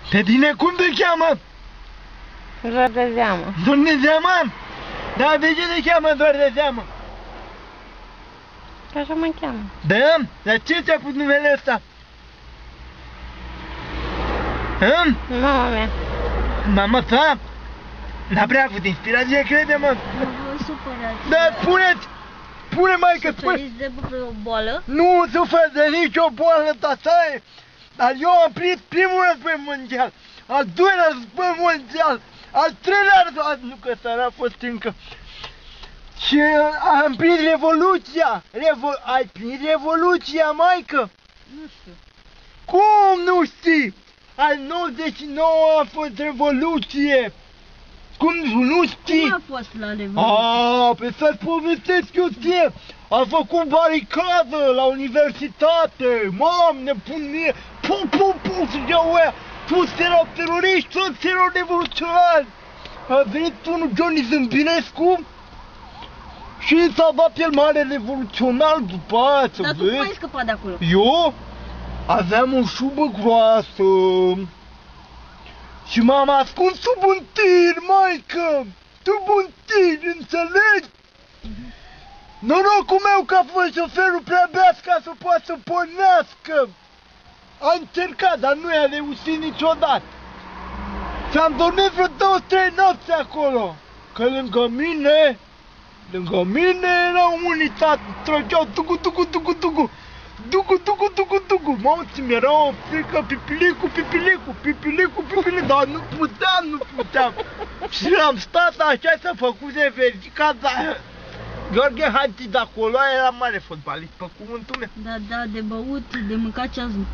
Pe tine cum te cheamă? Doar de zeamă. Doar de zeamă? Da, de ce te cheamă doar de zeamă? Că așa mă cheamă. Da? Dar ce ți-a pus numele ăsta? Hă? Mama mea. Mama ta? N-a prea avut inspirație, crede-mă. Nu vă supărați. Da, spuneți! Spune, maică, spune! Suferiți de o boală? Nu suferi de nicio boală, tataie! Dar eu am prins primul război mondial, al doilea război mondial, al treilea război, nu că ăsta n-a fost încă. Și am prins Revoluția! Ai prins Revoluția, maică? Nu știu. Cum nu știi? Al 99 a fost Revoluție! Cum nu știi? Cum a fost la Revoluție? Pe să-ți povestesc eu ție! A făcut baricadă la universitate! Mam, nebunie! Pum, ziceau ăia! Toți erau teroriști, toți erau revoluționari! A venit unul, Johnny Zâmbinescu, și s-a dat el mare revoluționar după aia, să Dar tu vezi? cum ai scăpat de acolo? Eu aveam o șubă groasă și m-am ascuns sub un tir, maică! Sub un tir, înțelegi? Norocul meu că a fost șoferul prea beat ca să poată să pornească! A încercat, dar nu i-a reușit niciodată! Și-am dormit vreo 2-3 nopți acolo! Că lângă mine era o unitate, trăgeau tucu. Mamă, mi-era o frică, pipilicu, dar nu puteam. Și am stat așa să făcuse verica, dar Gheorghe Hagi de acolo era mare fotbalist, pe cuvântul meu. Da, de băut, de mâncat ce azi nu.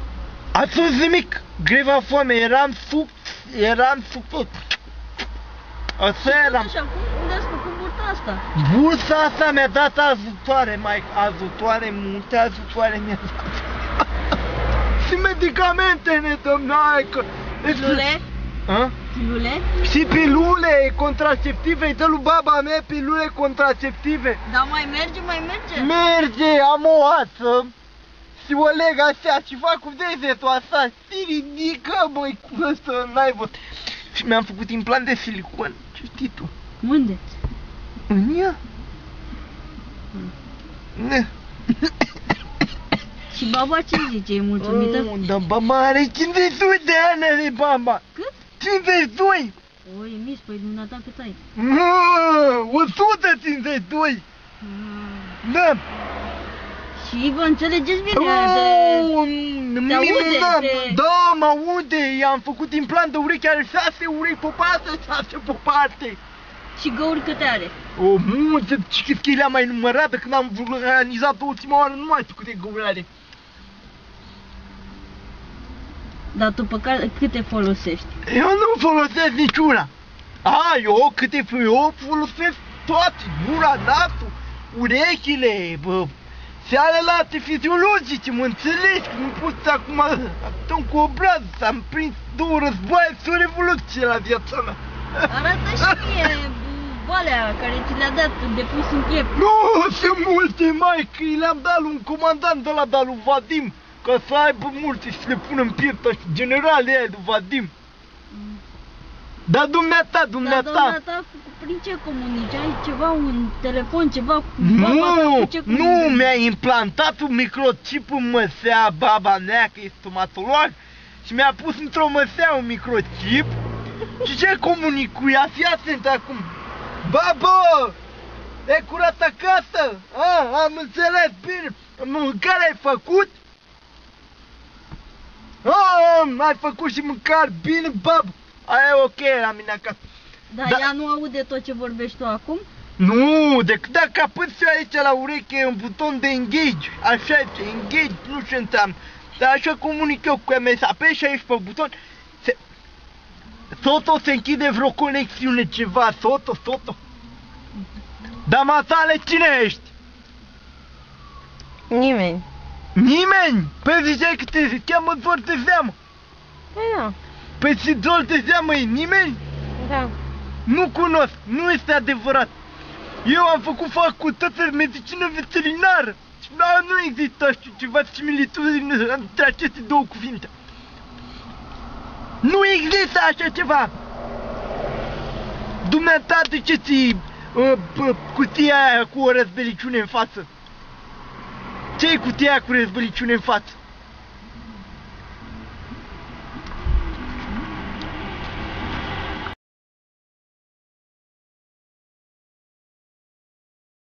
Ați fost nimic, greva foame, eram sub. Asta eram. Așa, unde ați făcut burta asta? Bursa asta mi-a dat ajutoare, ajutoare, multe ajutoare mi-a dat. Și medicamente ne dăm, naică. Pilule? A? Pilule? Și pilule contraceptive, îi dă lui baba mea pilule contraceptive. Da, mai merge? Merge, am o ață și o leg așa și fac cu degetul asta. Și ridică, băi, cu ăsta n-ai văzut. Și mi-am făcut implant de silicon, ce știi tu? Unde? În ea? Și baba ce zice? E mulțumită? Da, baba are 52 de ani, are baba. Cât? 52! O, e mis, păi dumneata cât ai? 152! Da! Și vă înțelegeți bine? Da, mă aude! I-am făcut implant de urechi, are 6 urechi pe parte, 6 pe parte! Și găuri câte are? O multă, știți că le-am mai numărat de când am organizat ultima oară, nu mai știu câte găuri are. Dar tu pe care, câte folosești? Eu nu folosesc niciuna. Eu folosesc toate, gura, nasul, urechile, cealelalte fiziologice, mă înțelegi? Nu poți acum, stăm cu obraz, am prins 2 războaie și o revoluție la viața mea. Arată și mie boalea care ți le-a dat de pus în piept. Nu, sunt multe, mai, că le-am dat lui un comandant de la lui Vadim, ca să aibă multe și le pună în piept așa, generalii aia lui Vadim. Dar dumneata. Dar dumneata, prin ce comunici? Ai ceva, un telefon, ceva cu baba? Nu, mi-a implantat un microchip în măsea baba mea, că e stomatolog, și mi-a pus într-o măsea un microchip. Și ce comunic cu ea? Fii atent acum. Babă! E curat acasă? Am înțeles bine. Mâncare ai făcut? Ai făcut și mâncare bine, babă. Aia e ok la mine acasă. Dar ea nu aude tot ce vorbești tu acum? Nu, decât dacă apăți eu aici la ureche un buton de engage. Așa e, engage, nu ce înseamnă. Dar așa comunic eu cu ea, să apeși aici pe buton. Soto se închide vreo conexiune, ceva, Soto. Dar matale, cine ești? Nimeni. Nimeni? Păi ziceai că te cheamă doar de zeamă. Păi da. Păi și doar de zeamă e nimeni? Da. Nu cunosc, nu este adevărat. Eu am făcut facultatea de medicină veterinară. Și nu există, știu, ceva similitudine între aceste două cuvinte. Nu există așa ceva! Dumneata, de ce ții cutia aia cu o răzbeliciune în față? Ce e cutia aia cu răzbeliciune în față?